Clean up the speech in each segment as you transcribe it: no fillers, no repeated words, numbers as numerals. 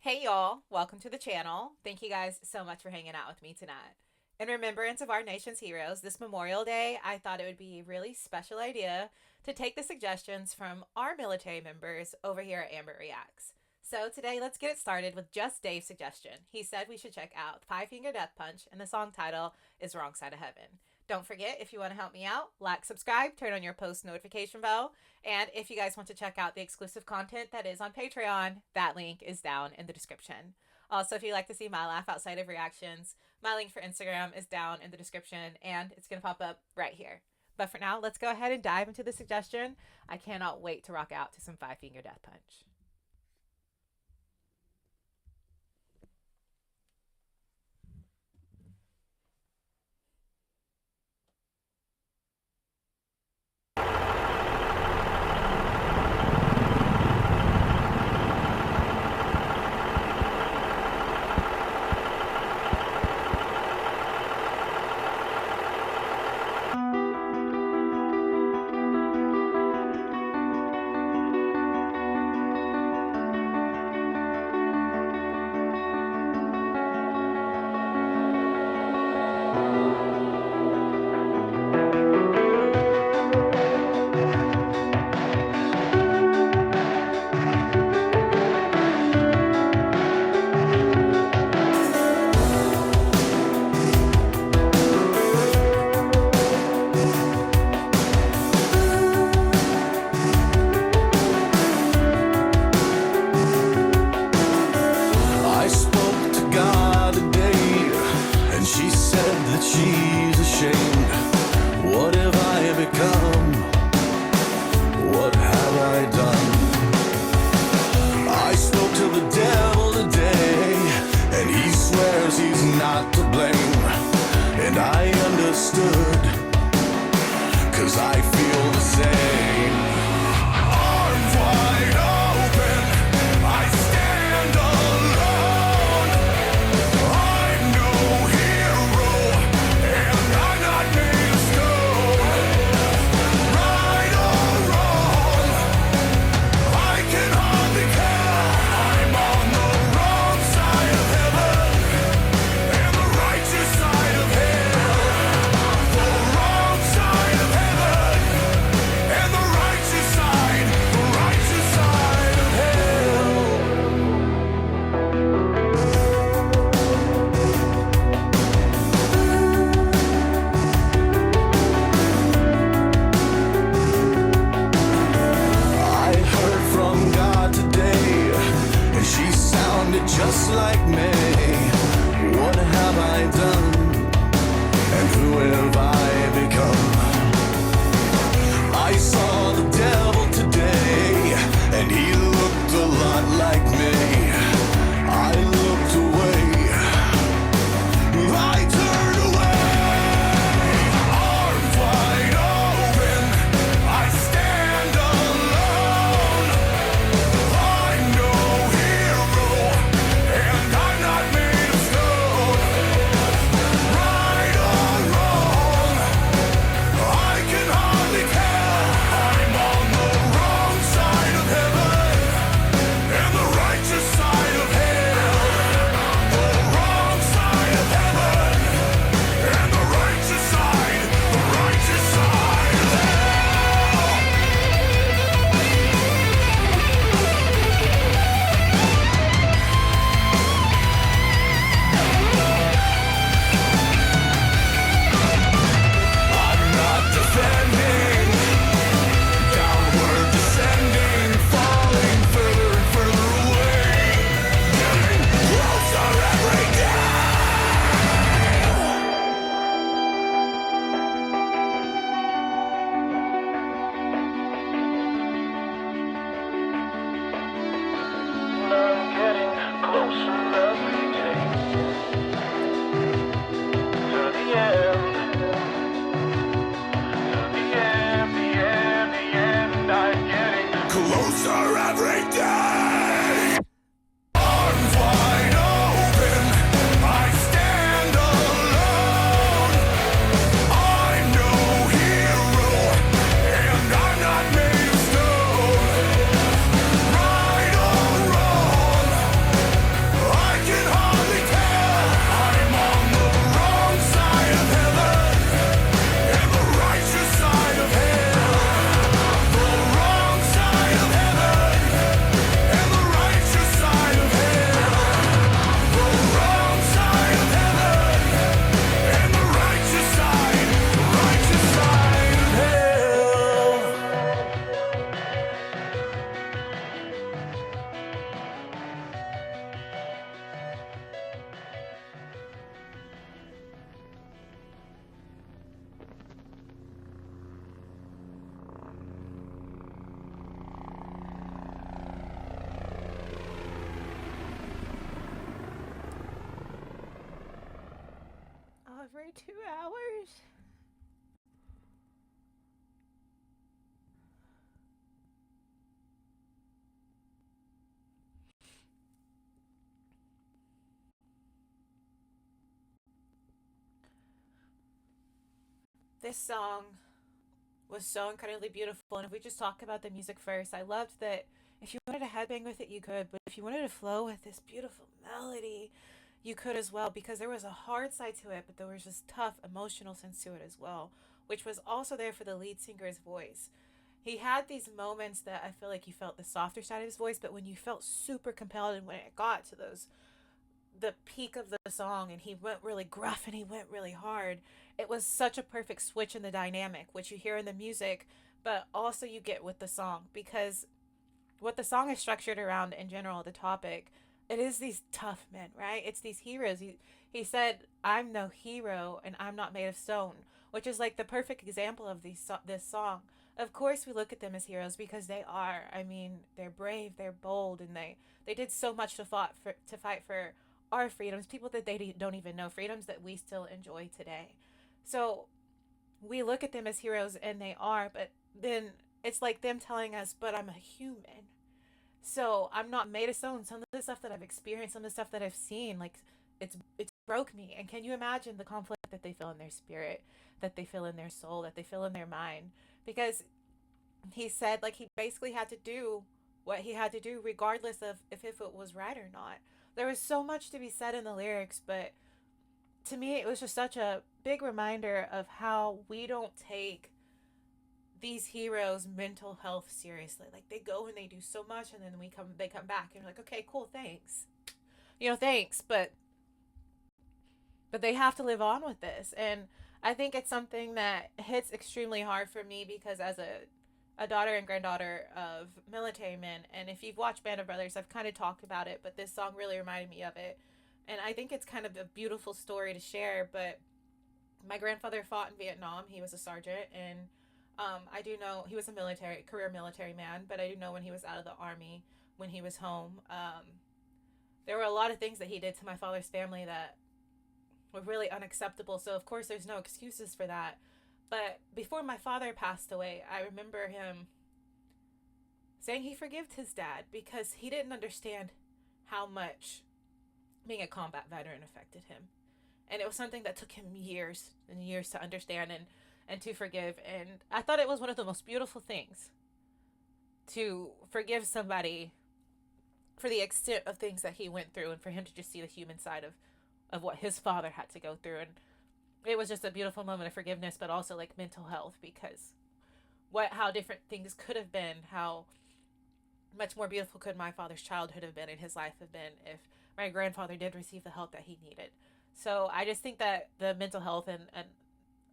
Hey y'all, welcome to the channel. Thank you guys so much for hanging out with me tonight. In remembrance of our nation's heroes this Memorial Day, I thought it would be a really special idea to take the suggestions from our military members over here at Amber Reacts. So today, let's get it started with just Dave's suggestion. He said we should check out Five Finger Death Punch, and the song title is Wrong Side of Heaven. Don't forget, if you want to help me out, like, subscribe, turn on your post notification bell, and if you guys want to check out the exclusive content that is on Patreon, that link is down in the description. Also, if you'd like to see my laugh outside of reactions, my link for Instagram is down in the description, and it's going to pop up right here. But for now, let's go ahead and dive into the suggestion. I cannot wait to rock out to some Five Finger Death Punch. She's ashamed. What have I become? What have I done? I spoke to the devil today, and he swears he's not to blame. And I understood, 'cause I feel the same. Arms wide open, I stand alone. I'm no hero, and I'm not made of stone. Right or wrong, I can hardly care. I'm on the wrong side of heaven and the righteous side of hell. The wrong side of heaven and the righteous side of hell. I heard from God today, and she sounded just like me. What have I done? And who have I become? I saw the devil today, and he looked a lot like me. I looked away. I turned away. Arms wide open, I stand alone. I'm no hero, and I'm not made of stone. Right or wrong, 2 hours. This song was so incredibly beautiful. And if we just talk about the music first, I loved that if you wanted to headbang with it, you could. But if you wanted to flow with this beautiful melody, you could as well, because there was a hard side to it, but there was this tough emotional sense to it as well, which was also there for the lead singer's voice. He had these moments that I feel like you felt the softer side of his voice, but when you felt super compelled and when it got to those the peak of the song and he went really gruff and he went really hard, it was such a perfect switch in the dynamic, which you hear in the music, but also you get with the song, because what the song is structured around in general, the topic, it is these tough men, right? It's these heroes. He said, "I'm no hero and I'm not made of stone," which is like the perfect example of this song. Of course, we look at them as heroes because they are. I mean, they're brave, they're bold, and they did so much to fight for our freedoms, people that they don't even know, freedoms that we still enjoy today. So we look at them as heroes, and they are, but then it's like them telling us, but I'm a human. So I'm not made of stone. Some of the stuff that I've experienced, some of the stuff that I've seen, like it's broke me. And can you imagine the conflict that they feel in their spirit, that they feel in their soul, that they feel in their mind? Because he said, like, he basically had to do what he had to do regardless of if it was right or not. There was so much to be said in the lyrics, but to me it was just such a big reminder of how we don't take these heroes' mental health seriously. Like, they go and they do so much, and then they come back and you're like, okay, cool, thanks, thanks, but they have to live on with this. And I think it's something that hits extremely hard for me, because as a daughter and granddaughter of military men, and if you've watched Band of Brothers, I've kind of talked about it, but this song really reminded me of it. And I think it's kind of a beautiful story to share. But my grandfather fought in Vietnam. He was a sergeant, and I do know he was a career military man. But I do know when he was out of the army, when he was home, there were a lot of things that he did to my father's family that were really unacceptable. So of course, there's no excuses for that. But before my father passed away, I remember him saying he forgived his dad because he didn't understand how much being a combat veteran affected him. And it was something that took him years and years to understand and to forgive. And I thought it was one of the most beautiful things to forgive somebody for the extent of things that he went through, and for him to just see the human side of what his father had to go through. And it was just a beautiful moment of forgiveness, but also like mental health, because how different things could have been, how much more beautiful could my father's childhood have been and his life have been if my grandfather did receive the help that he needed. So I just think that the mental health and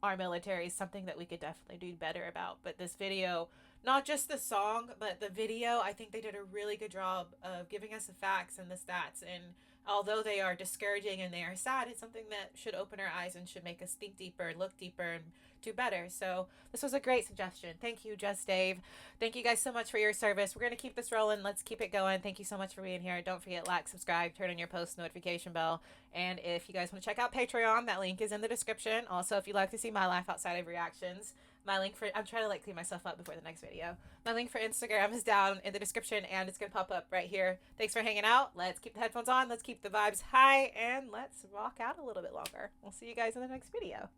our military is something that we could definitely do better about. But this video, not just the song, but the video, I think they did a really good job of giving us the facts and the stats. And although they are discouraging and they are sad, it's something that should open our eyes and should make us think deeper, look deeper, and do better. So this was a great suggestion. Thank you, Just Dave. Thank you guys so much for your service. We're going to keep this rolling. Let's keep it going. Thank you so much for being here. Don't forget, like, subscribe, turn on your post notification bell. And if you guys want to check out Patreon, that link is in the description. Also, if you'd like to see my life outside of reactions, my link for, I'm trying to like clean myself up before the next video. My link for Instagram is down in the description, and it's going to pop up right here. Thanks for hanging out. Let's keep the headphones on. Let's keep the vibes high, and let's rock out a little bit longer. We'll see you guys in the next video.